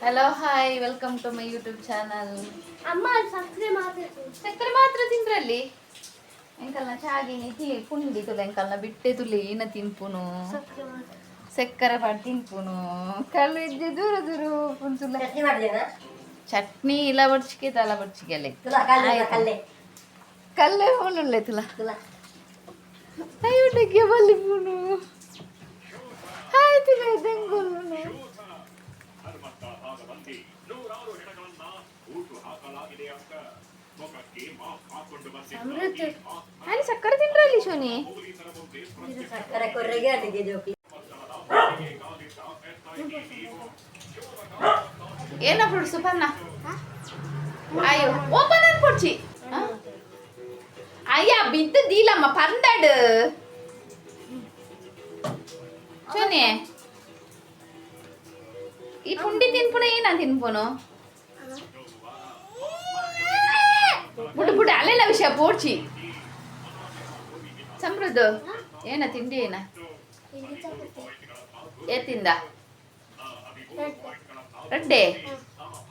Hello hi welcome to my YouTube channel. ಅಮ್ಮ ಸಕ್ಕರೆ ಮಾತ್ರ ತಿಂದ್ರಲ್ಲಿ ಎಂಕಲ್ನ ಚಾಗಿನಿ ಪುಂಡಿ ತುಲೆ ಎಂಕಲ್ನ ಬಿಟ್ಟೆ ತುಲೆ ಏನ ತಿನ್ಪುನು ಸಕ್ಕರೆ ಪಾಡು ತಿನ್ಪುನು ಕಲ್ಲು ಇದ್ದೆ ದೂರ ದೂರ ಪುನ್ಸುಲ ಚಟ್ನಿ ಇಲ್ಲ ಬಡ್ಚಿಕೆ ತಲ ಬಡ್ಚಿಕೆ ಕಲ್ಲೆ ಫೋನುಳ್ಳೆ ತುಲ ಅಯ್ಯೋಟಕ್ಕೆ ಬಲ್ಲಿ ಪುನು ಆಯ್ತು ದಂಗುಲ್ನು ಅಲ್ಲಿ ಸಕ್ಕರೆ ತಿನ್ರಲ್ಲಿ ಶೋನಿ ಏನ ಫ್ರೂಟ್ಸ್ ಪನ್ನ ಅಯ್ಯೋ ಓಪನ್ ಅನ್ ಕೊಡ್ಚಿ ಅಯ್ಯ ಬಿದ್ದು ದೀಲಮ್ಮ ಪಂದಡ್ ಶೋನಿ ಈ ಪುಂಡಿ ತಿನ್ಪುನ ಏನ ತಿನ್ಪುನು ಬುಡು ಬುಡು ಅಲ್ಲೆಲ್ಲ ವಿಷಯ ಪೋಡ್ಚಿ ಸಮೃದ್ಧ ಏನ ತಿಂಡಿ ಏನ ಏತಿಂದ ರಡ್ಡೆ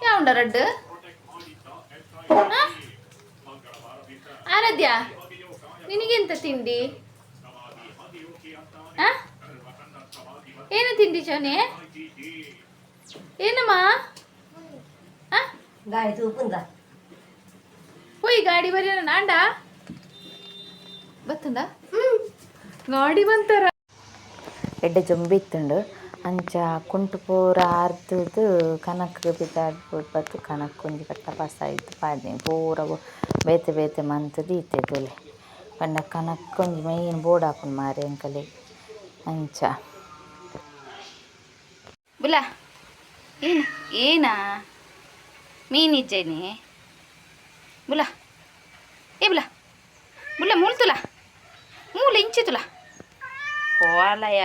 ಯಾವಂಡ ರಡ್ಡು ಆರಾಧ್ಯ ನಿನಗೆಂತ ತಿಂಡಿ ಏನು ತಿಂಡಿ ಚೋನೆ ಏನಮ್ಮ ಹೋಯ್ ಗಾಡಿ ಬರೀ ನಾಂಡ ಬತ್ತಂದ ಗಾಡಿ ಬಂತಾರ ಎಡ್ಡೆ ಜೊಂಬಿ ಇತ್ತುಂಡು ಅಂಚ ಕುಂಟು ಪೂರ ಅರ್ಧದು ಕನಕ್ ಬಿದ್ದಾಡ್ಬಿಟ್ಟು ಬತ್ತು ಕನಕ್ ಕುಂಜಿ ಕಟ್ಟ ಪಾಸ ಇತ್ತು ಪಾಡ್ನೆ ಪೂರ ಬೇತೆ ಬೇತೆ ಮಂತದ್ದು ಇತ್ತೇದುಲೆ ಪಂಡ ಕನಕ್ ಕುಂಜಿ ಮೈನ್ ಬೋರ್ಡ್ ಹಾಕೊಂಡು ಮಾರಿ ಅಂಕಲಿ ಅಂಚ ಬುಲ ಏನ ಏನಾ ಮೀನಿಜ್ಜೇನಿ ಬುಲ ಏ ಬುಲ ಬುಲ್ಲ ಮೂಳ್ತುಲ ಮೂಲ ಇಂಚಿತುಲ ಹೋಲಯ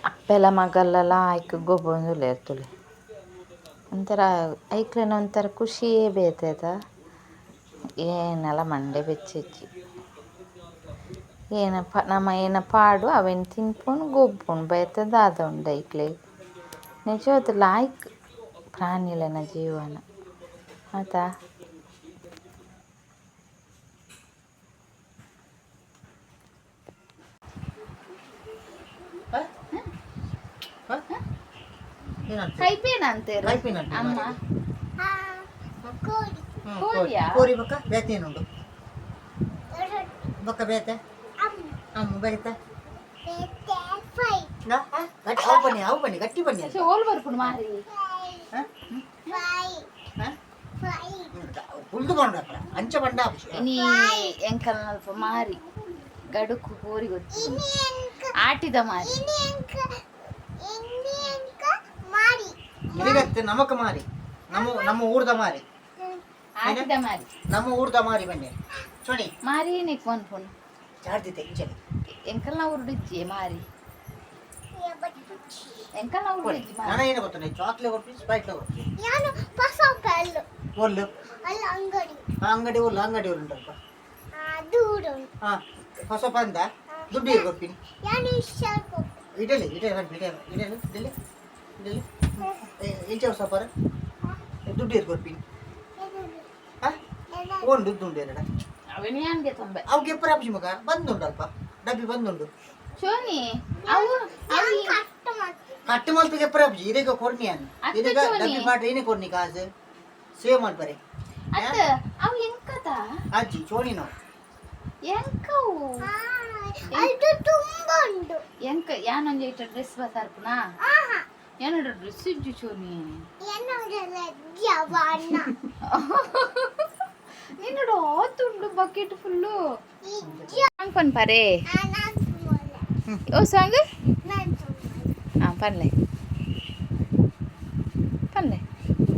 ಅಪ್ಪೆಲ್ಲ ಮಗಲೆಲ್ಲ ಆಯ್ಕೆ ಗೊಬ್ಬೊಂದುಲೆ ಇರ್ತುಲೆ ಒಂಥರ ಐಕ್ಲೇನ ಒಂಥರ ಖುಷಿಯೇ ಬೇತದ ಏನೆಲ್ಲ ಮಂಡೆ ಬೆಚ್ಚಿಚ್ಚಿ ಏನಪ್ಪ ನಮ್ಮ ಏನ ಪಾಡು ಅವೇನು ತಿನ್ಪುಣ್ ಗೊಬ್ಬುಣ್ ಬೈತದ ಅದೊಂದು ಐಕ್ಲೆ ನಿಜವಾದ ಲಾಯ್ಕ್ ಪ್ರಾಣಿಲೆನ ಜೀವನ ಆಯ್ತಾ ಕೈಪೇನ ಅಂತೇರು ಅಮ್ಮ ಕೋರಿ ಬೊಕ್ಕ ಬೇತೇನುಂಡು ಬೊಕ್ಕ ಬೇತೆ ಅಮ್ಮ ಬೇತೆ ಅವು ಬನ್ನಿ ಗಟ್ಟಿ ಬನ್ನಿ ಓಲ್ ಬರ್ಪುಣು ಮಾರಿ ಉಳ್ದು ಬಂಡಪ್ಪ ಅಂಚ ಬಂಡ ನೀ ಎಂಕಲ್ ನಲ್ಪ ಮಾರಿ ಗಡುಕು ಕೋರಿ ಗೊತ್ತು ಆಟಿದ ಮಾರಿ ಇರಿಗತ್ತೆ ನಮಕ ಮಾರಿ ನಮ್ಮ ಊರ್ದ ಮಾರಿ ಆಟಿದ ಮಾರಿ ನಮ್ಮ ಊರ್ದ ಮಾರಿ ಬನ್ನಿ ಚೋಣಿ ಮಾರಿ ಏನಿಕ್ ಫೋನ್ ಫೋನ್ ಚಾಡ್ದಿತ್ತೆ ಇಂಚಲಿ ಎಂಕಲ್ನ ಉರುಡಿಜ್ಜಿ ಮಾರಿ ಎಂಕಲ್ನ ಉರುಡಿಜ್ಜಿ ಮಾರಿ ನಾನು ಏನು ಗೊತ್ತಾನೆ ಚಾಕ್ಲೇಟ್ ಕೊಡ್ತೀನಿ ಸ್ಪ್ರೈಟ್ ಕೊಡ್ತೀನಿ ನಾನು ಪಸ ಕಲ್ಲು ಒಲ್ಲು ಅಲ್ಲ ಅಂಗಡಿ ಉಂಟಲ್ಪ ದೂರ ಹಾ ಹೊಸ ಬಂದ ದುಡ್ಡು ಕೊಡ್ತೀನಿ ನಾನು ಇಷ್ಟ ಇಡಲಿ ಇಂಚ ಹೊಸ ಬರ ದುಡ್ಡು ಕೊಡ್ತೀನಿ ಒಂದು ದುಡ್ಡು ಉಂಟು ಎರಡ ಅವನಿಯಾನ್ಗೆ ತೊಂಬೆ ಅವ್ಗೆ ಪ್ರಾಪ್ಸಿ ಮಗ ಬಂದುಂಡಲ್ಪ ಡಬ್ಬಿ ಬಂದುಂಡು ಶೋನಿ ಅವು ಕಟ್ಟು ಮಲ್ಪಿಗೆ ಪ್ರಾಪ್ಸಿ ಇದೀಗ ಕೊಡ್ನಿಯಾನು ಇದೀಗ ಡಬ್ಬಿ ಮಾಡ್ರಿ ಏನೇ ಕೊಡ್ನಿ ಕಾಸು ಸೇವ್ ಮಾಡ್ಬಾರೆ ಅತ್ತ ಅವು ಎಂಕದ ಅಜ್ಜಿ ಚೋಣಿ ನಾವು ಎಂಕವು ಅದು ತುಂಬಾ ಉಂಟು ಎಂಕ ಯಾನೊಂದು ಇಟ್ಟ ಡ್ರೆಸ್ ಬಸಾರ್ಪುನಾ ಏನೋ ಡ್ರೆಸ್ ಇಜ್ಜು ಚೋನಿ ಏನೋದಲ್ಲ ಜವಾನ ನಿನ್ನೋಡು ಆತುಂಡು ಬಕೆಟ್ ಫುಲ್ಲು ಸಾಂಗ್ ಪನ್ ಪರೆ ಓ ಸಾಂಗ್ ಹಾಂ ಪನ್ಲೆ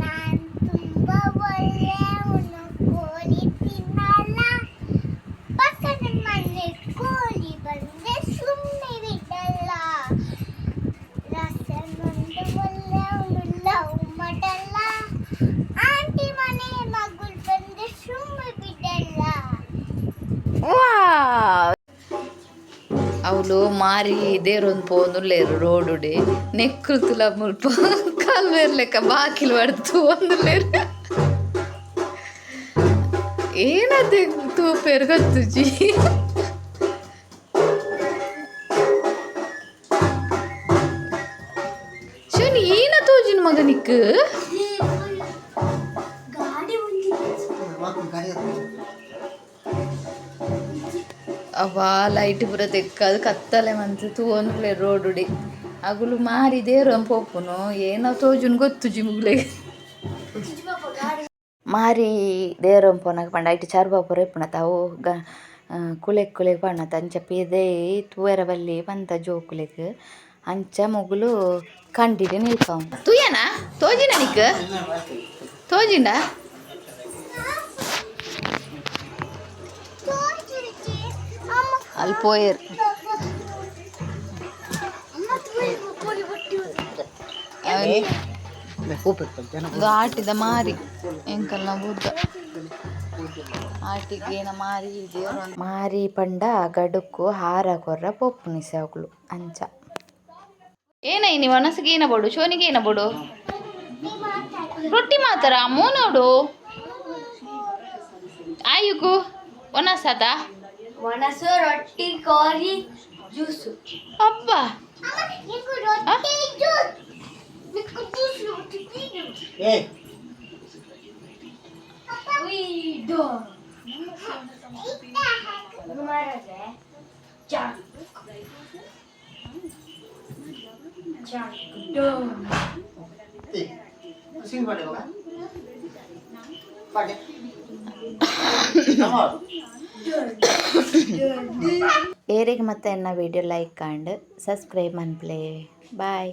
ನಾನು ತುಂಬಾ ಒಳ್ಳೆಯವನು ಕೋಳಿ ತಿನ್ನಲ್ಲ ಪಕ್ಕದ ಮನೆ ಕೋಳಿ ಬಂದೆ ಸುಮ್ಮನೆ ಬಿಡಲ್ಲ ರಸನೊಂದು ಒಳ್ಳೆಯವನು ಲವ್ ಮಾಡಲ್ಲ ಆಂಟಿ ಮನೆ ಮಗಳು ಬಂದೆ ಸುಮ್ಮನೆ ಅವುಲು ಮಾರಿ ದೇರೊಂದು ಪೋನುಲ್ಲೇರು ರೋಡುಡೆ ನೆಕ್ಕಲು ತುಲ ಮುಲ್ಪ ಕಾಲ್ವೇರ್ ಲೆಕ್ಕ ಬಾಕಿಲು ಹೊಡೆದು ಒಂದುಲ್ಲೇರು ಏನದೆ ತೂಪೇರು ಗೊತ್ತುಜಿ ಶನಿ ಏನ ತೋಜಿನ ಮಗನಿಕ್ ಅವ ಲೈಟ್ ಪೂರ ತೆಕ್ಕದು ಕತ್ತಲೆ ಮಂತು ತೂವೊಂದುಲೆ ರೋಡುಡಿ ಅಗುಲು ಮಾರಿ ದೇರು ಪೋಪುನು ಏನೋ ತೋಜುನ್ ಗೊತ್ತು ಜಿಮುಗ್ಲೆ ಮಾರಿ ದೇವರಂ ಪೋನಗ ಪಂಡ ಐಟ್ ಚಾರ್ಬಾಪುರ ಎಪ್ಪುನತ ಅವು ಕುಲೆಕ್ ಕುಲೆಕ್ ಪಣ್ಣತ ಅಂಚ ಪೀದೆ ತೂವೆರ ಬಲ್ಲಿ ಪಂತ ಜೋಕುಲೆಕ್ ಅಂಚ ಮುಗುಲು ಕಂಡಿಡಿ ನಿಲ್ಕವ ತೂಯನ ತೋಜಿನ ನಿಕ್ ತೋಜಿಂಡ ಅಲ್ಲಿ ಪೋಯರ್ ಆಟಿದ ಮಾರಿ ಎಂಕಲ್ನ ಬುದ್ಧ ಆಟಿಗೇನ ಮಾರಿ ದೇವ್ರ ಮಾರಿ ಪಂಡ ಗಡುಕು ಹಾರ ಕೊರ್ರ ಪೊಪ್ಪುನಿಸಿ ಅವಳು ಅಂಚ ಏನೈ ನೀವು ಅನಸಿಗೆ ಏನ ಬೋಡು ಶೋನಿಗೆ ಏನ ಬೋಡು ರೊಟ್ಟಿ ಮಾತಾರ ಮೋನೋಡು ಆಯುಕು ಒನಸದ ಮನಸ್ಸು ರೊಟ್ಟಿ ಕೋರಿ ಜ್ಯೂಸು ಅಬ್ಬ ಏರಿಗೆ ಮತ್ತೆ ಎನ್ನ ವಿಡಿಯೋ ಲೈಕ್ ಕಾಂಡ್ ಸಬ್ಸ್ಕ್ರೈಬ್ ಮನ್ಪ್ಲೆ ಬಾಯ್.